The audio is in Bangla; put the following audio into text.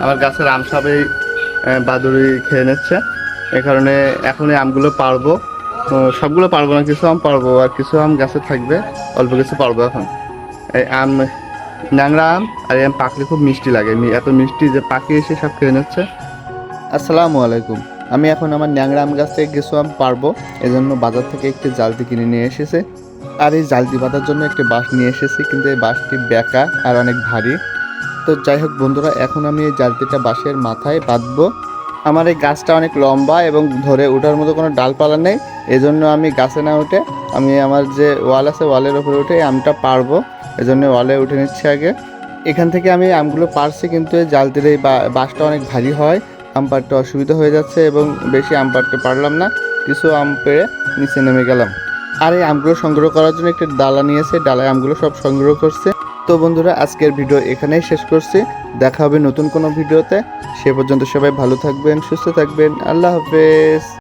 আমার গাছের আম সবই বাদুড়ি খেয়ে নিচ্ছে। এই কারণে এখন এই আমগুলো পারবো। সবগুলো পারবো না, কিছু আম পারবো আর কিছু আম গাছে থাকবে, অল্প কিছু পারবো এখন। এই আম ন্যাংরা আম, আর এই আম পাকলে খুব মিষ্টি লাগে, এত মিষ্টি যে পাখি এসে সব খেয়ে নিচ্ছে। আসসালামু আলাইকুম। আমি এখন আমার ন্যাংরা আম গাছ থেকে কিছু আম পারবো, এজন্য বাজার থেকে একটি জালতি কিনে নিয়ে এসেছে। আর এই জালতি বাঁধার জন্য একটি বাঁশ নিয়ে এসেছি, কিন্তু এই বাঁশটি বেঁকা আর অনেক ভারী। তো যাই হোক বন্ধুরা, এখন আমি এই জালতিটা বাঁশের মাথায় বাঁধবো। আমার এই গাছটা অনেক লম্বা এবং ধরে ওঠার মতো কোনো ডালপালা নেই, এজন্য আমি গাছে না উঠে আমি আমার যে ওয়াল আছে ওয়ালের উপরে উঠে এই আমটা পারবো। এজন্য ওয়ালে উঠে নিচ্ছি আগে। এখান থেকে আমি আমগুলো পারছি, কিন্তু এই জালতির এই বাঁশটা অনেক ভারী হয়, আম পাড়তে অসুবিধা হয়ে যাচ্ছে এবং বেশি আম পাড়তে পারলাম না। কিছু আম পেড়ে নিচে নেমে গেলাম। আর এই আমগুলো সংগ্রহ করার জন্য একটা ডালা নিয়েছে, ডালায় আমগুলো সব সংগ্রহ করছে। তো বন্ধুরা, আজকের ভিডিও এখানেই শেষ করছি। দেখা হবে নতুন কোনো ভিডিওতে। সে পর্যন্ত সবাই ভালো থাকবেন, সুস্থ থাকবেন। আল্লাহ হাফেজ।